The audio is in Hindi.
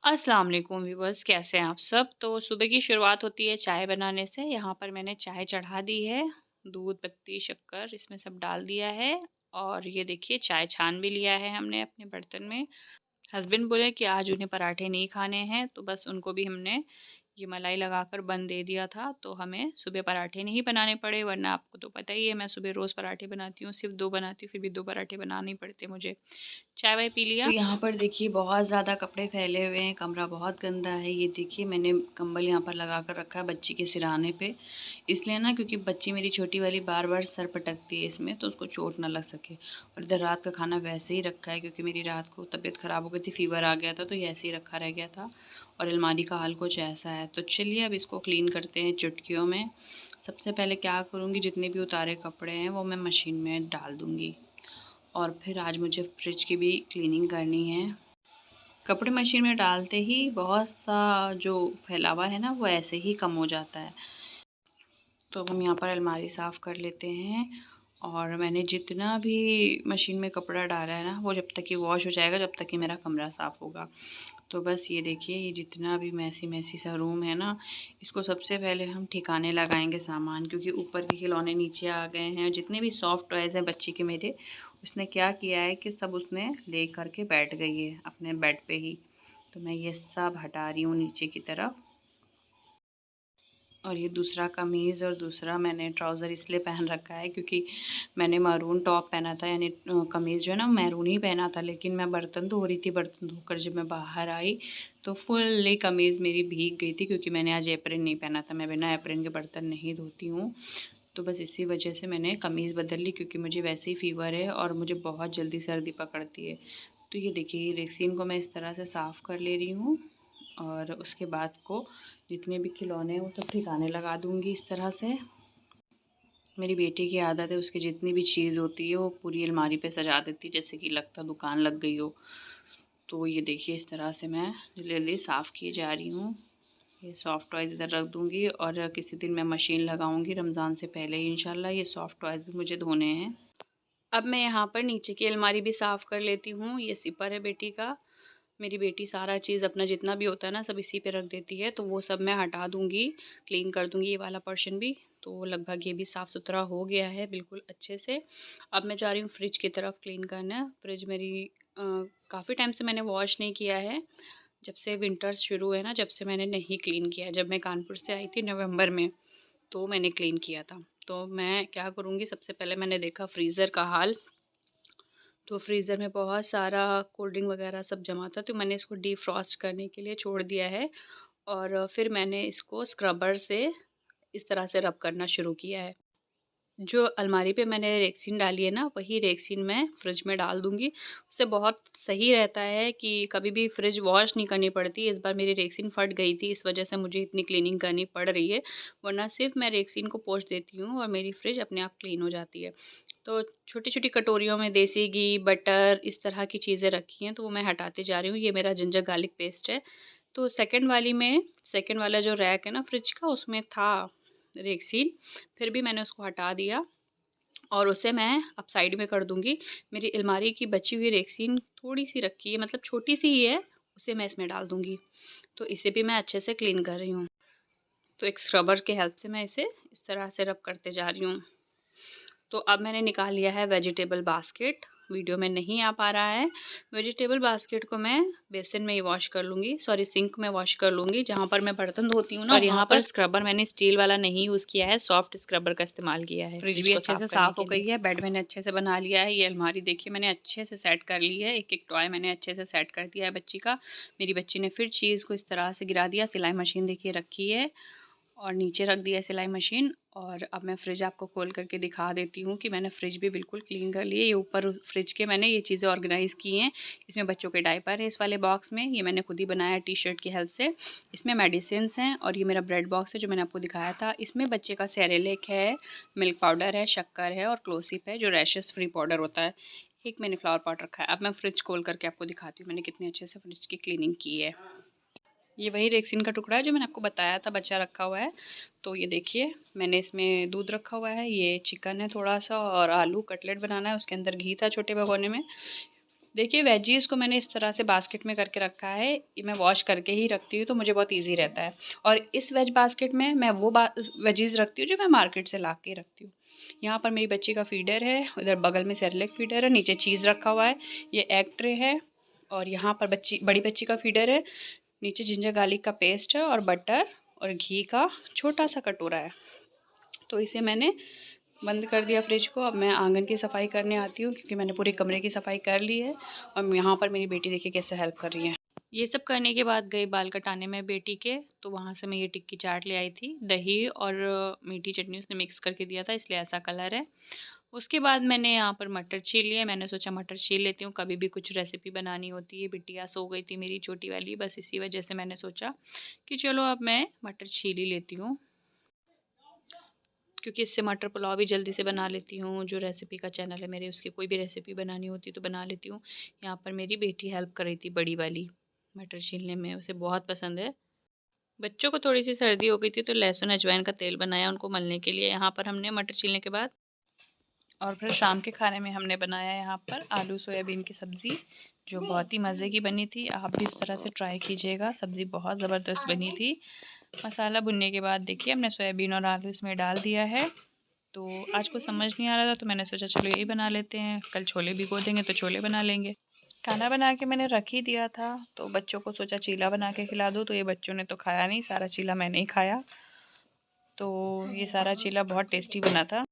अस्सलाम वालेकुम व्यूअर्स, कैसे हैं आप सब। तो सुबह की शुरुआत होती है चाय बनाने से। यहाँ पर मैंने चाय चढ़ा दी है, दूध, पत्ती, शक्कर इसमें सब डाल दिया है। और ये देखिए चाय छान भी लिया है हमने अपने बर्तन में। हस्बैंड बोले कि आज उन्हें पराठे नहीं खाने हैं, तो बस उनको भी हमने ये मलाई लगाकर बन दे दिया था, तो हमें सुबह पराठे नहीं बनाने पड़े। वरना आपको तो पता ही है, मैं सुबह रोज़ पराठे बनाती हूँ, सिर्फ 2 बनाती हूँ, फिर भी 2 पराठे बनाने ही पड़ते मुझे। चाय वाय पी तो लिया। यहाँ पर देखिए बहुत ज़्यादा कपड़े फैले हुए हैं, कमरा बहुत गंदा है। ये देखिए मैंने कंबल यहाँ पर लगा कर रखा है बच्ची के सिरहाने पे। इसलिए ना क्योंकि बच्ची मेरी छोटी वाली बार-बार सर पटकती है इसमें, तो उसको चोट ना लग सके। और इधर रात का खाना वैसे ही रखा है क्योंकि मेरी रात को तबीयत ख़राब हो गई थी, फ़ीवर आ गया था, तो ये ऐसे ही रखा रह गया था। और अलमारी का हाल कुछ ऐसा है। तो चलिए अब इसको क्लीन करते हैं चुटकियों में। सबसे पहले क्या करूँगी, जितने भी उतारे कपड़े हैं वो मैं मशीन में डाल दूँगी। और फिर आज मुझे फ्रिज की भी क्लीनिंग करनी है। कपड़े मशीन में डालते ही बहुत सा जो फैलावा है ना वो ऐसे ही कम हो जाता है। तो हम यहाँ पर अलमारी साफ़ कर लेते हैं। और मैंने जितना भी मशीन में कपड़ा डाला है ना वो जब तक ये वॉश हो जाएगा जब तक कि मेरा कमरा साफ़ होगा। तो बस ये देखिए ये जितना भी मैसी सा रूम है ना, इसको सबसे पहले हम ठिकाने लगाएंगे सामान, क्योंकि ऊपर के खिलौने नीचे आ गए हैं। जितने भी सॉफ्ट टॉयज़ हैं बच्ची के मेरे, उसने क्या किया है कि सब उसने ले करके बैठ गई है अपने बेड पे ही। तो मैं ये सब हटा रही हूँ नीचे की तरफ। और ये दूसरा कमीज़ और दूसरा मैंने ट्राउज़र इसलिए पहन रखा है क्योंकि मैंने मैरून टॉप पहना था, यानी कमीज़ जो है ना मैरून ही पहना था। लेकिन मैं बर्तन धो रही थी, बर्तन धोकर जब मैं बाहर आई तो फुल्ली कमीज़ मेरी भीग गई थी, क्योंकि मैंने आज एप्रन नहीं पहना था। मैं बिना एप्रन के बर्तन नहीं धोती हूँ। तो बस इसी वजह से मैंने कमीज़ बदल ली, क्योंकि मुझे वैसे ही फ़ीवर है और मुझे बहुत जल्दी सर्दी पकड़ती है। तो ये देखिए रेक्सीन को मैं इस तरह से साफ़ कर ले रही हूँ। और उसके बाद को जितने भी खिलौने हैं वो सब ठिकाने लगा दूँगी इस तरह से। मेरी बेटी की आदत है, उसकी जितनी भी चीज़ होती है वो पूरी अलमारी पे सजा देती है, जैसे कि लगता दुकान लग गई हो। तो ये देखिए इस तरह से मैं जल्दी-जल्दी साफ़ किए जा रही हूँ। ये सॉफ्ट टॉयज़ इधर रख दूँगी और किसी दिन मैं मशीन लगाऊँगी रमज़ान से पहले ही इंशाल्लाह। ये सॉफ्ट टॉयज़ भी मुझे धोने हैं। अब मैं यहाँ पर नीचे की अलमारी भी साफ़ कर लेती हूँ। ये सिपर है बेटी का। मेरी बेटी सारा चीज़ अपना जितना भी होता है ना सब इसी पे रख देती है, तो वो सब मैं हटा दूँगी, क्लीन कर दूँगी ये वाला पोर्शन भी। तो लगभग ये भी साफ़-सुथरा हो गया है बिल्कुल अच्छे से। अब मैं जा रही हूँ फ्रिज की तरफ क्लीन करने। फ्रिज मेरी काफ़ी टाइम से मैंने वॉश नहीं किया है। जब से विंटर्स शुरू हुए ना, जब से मैंने नहीं क्लीन किया है। जब मैं कानपुर से आई थी नवंबर में, तो मैंने क्लीन किया था। तो मैं क्या करूँगी, सबसे पहले मैंने देखा फ्रीज़र का हाल। तो फ्रीज़र में बहुत सारा कोल्ड ड्रिंक वगैरह सब जमा था, तो मैंने इसको डिफ्रॉस्ट करने के लिए छोड़ दिया है। और फिर मैंने इसको स्क्रबर से इस तरह से रब करना शुरू किया है। जो अलमारी पे मैंने रेक्सीन डाली है ना, वही रेक्सीन मैं फ्रिज में डाल दूँगी। उससे बहुत सही रहता है कि कभी भी फ्रिज वॉश नहीं करनी पड़ती। इस बार मेरी रेक्सीन फट गई थी, इस वजह से मुझे इतनी क्लीनिंग करनी पड़ रही है। वरना सिर्फ़ मैं रेक्सीन को पोंछ देती हूँ और मेरी फ्रिज अपने आप क्लीन हो जाती है। तो छोटी-छोटी कटोरियों में देसी घी, बटर इस तरह की चीज़ें रखी हैं, तो वो मैं हटाते जा रही हूँ। ये मेरा जिंजर गार्लिक पेस्ट है। तो सेकंड वाला जो रैक है ना फ्रिज का, उसमें था रेक्सीन, फिर भी मैंने उसको हटा दिया और उसे मैं अब साइड में कर दूँगी। मेरी अलमारी की बची हुई रेक्सीन थोड़ी-सी रखी है, मतलब छोटी-सी ही है, उसे मैं इसमें डाल दूँगी। तो इसे भी मैं अच्छे से क्लीन कर रही हूँ। तो एक स्क्रबर की हेल्प से मैं इसे इस तरह से रब करते जा रही हूँ। तो अब मैंने निकाल लिया है वेजिटेबल बास्केट, वीडियो में नहीं आ पा रहा है। वेजिटेबल बास्केट को मैं बेसिन में ही वॉश कर लूँगी, सॉरी सिंक में वॉश कर लूँगी, जहाँ पर मैं बर्तन धोती हूँ ना और वहाँ यहाँ पर। पर स्क्रबर मैंने स्टील वाला नहीं यूज़ किया है, सॉफ्ट स्क्रबर का इस्तेमाल किया है फ्रिज फ्रिज भी को अच्छे साफ़ से करने साफ़ हो के गई लिए। है, बेड मैंने अच्छे से बना लिया है, ये अलमारी देखिए मैंने अच्छे से सेट कर ली है, एक-एक टॉय मैंने अच्छे से सेट कर दिया है बच्ची का। मेरी बच्ची ने फिर चीज़ को इस तरह से गिरा दिया, सिलाई मशीन देखिए रखी है और नीचे रख दिया सिलाई मशीन। और अब मैं फ्रिज आपको खोल करके दिखा देती हूँ कि मैंने फ्रिज भी बिल्कुल क्लीन कर ली है। ये ऊपर फ्रिज के मैंने ये चीज़ें ऑर्गेनाइज़ की हैं। इसमें बच्चों के डायपर है इस वाले बॉक्स में, ये मैंने खुद ही बनाया है टी-शर्ट की हेल्प से। इसमें मेडिसिन्स हैं और ये मेरा ब्रेड बॉक्स है जो मैंने आपको दिखाया था। इसमें बच्चे का सेरेलैक है, मिल्क पाउडर है, शक्कर है और क्लोसिप है जो रैशेस फ्री पाउडर होता है। एक मैंने फ्लावर पॉट रखा है। अब मैं फ्रिज खोल करके आपको दिखाती हूँ मैंने कितने अच्छे से फ्रिज की क्लीनिंग की है। ये वही रेक्सीन का टुकड़ा है जो मैंने आपको बताया था बचा रखा हुआ है। तो ये देखिए मैंने इसमें दूध रखा हुआ है, ये चिकन है थोड़ा सा और आलू कटलेट बनाना है, उसके अंदर घी था छोटे भगोने में। देखिए वेजीज़ को मैंने इस तरह से बास्केट में करके रखा है, ये मैं वॉश करके ही रखती हूँ तो मुझे बहुत ईज़ी रहता है। और इस वेज बास्केट में मैं वो वेजीज़ रखती हूँ जो मैं मार्केट से ला के रखती हूँ। यहाँ पर मेरी बच्ची का फीडर है, उधर बगल में सेरेलैक फीडर है, नीचे चीज़ रखा हुआ है, ये एग ट्रे है और यहाँ पर बड़ी बच्ची का फीडर है, नीचे जिंजर गार्लिक का पेस्ट है और बटर और घी का छोटा-सा कटोरा है। तो इसे मैंने बंद कर दिया फ्रिज को। अब मैं आंगन की सफाई करने आती हूँ क्योंकि मैंने पूरे कमरे की सफाई कर ली है और यहाँ पर मेरी बेटी देखिए कैसे हेल्प कर रही है। ये सब करने के बाद गई बाल कटाने में बेटी के, तो वहाँ से मैं ये टिक्की चाट ले आई थी। दही और मीठी चटनी उसने मिक्स करके दिया था इसलिए ऐसा कलर है। उसके बाद मैंने यहाँ पर मटर छील लिया। मैंने सोचा मटर छील लेती हूँ, कभी भी कुछ रेसिपी बनानी होती है। बिटिया सो गई थी मेरी छोटी वाली, बस इसी वजह से मैंने सोचा कि चलो अब मैं मटर छील ही लेती हूँ, क्योंकि इससे मटर पुलाव भी जल्दी से बना लेती हूँ। जो रेसिपी का चैनल है मेरे, उसकी कोई भी रेसिपी बनानी होती तो बना लेती हूँ। यहाँ पर मेरी बेटी हेल्प कर रही थी बड़ी वाली मटर छीलने में, उसे बहुत पसंद है। बच्चों को थोड़ी सी सर्दी हो गई थी तो लहसुन अजवाइन का तेल बनाया उनको मलने के लिए। यहाँ पर हमने मटर छीलने के बाद और फिर शाम के खाने में हमने बनाया यहाँ पर आलू सोयाबीन की सब्ज़ी, जो बहुत ही मज़े की बनी थी। आप भी इस तरह से ट्राई कीजिएगा, सब्ज़ी बहुत ज़बरदस्त बनी थी। मसाला भुनने के बाद देखिए हमने सोयाबीन और आलू इसमें डाल दिया है। तो आज कुछ समझ नहीं आ रहा था तो मैंने सोचा चलो यही बना लेते हैं, कल छोले भिगो देंगे तो छोले बना लेंगे। खाना बना के मैंने रख ही दिया था तो बच्चों को सोचा चीला बना के खिला दूँ, तो ये बच्चों ने तो खाया नहीं, सारा चीला मैंने ही खाया। तो ये सारा चीला बहुत टेस्टी बना था।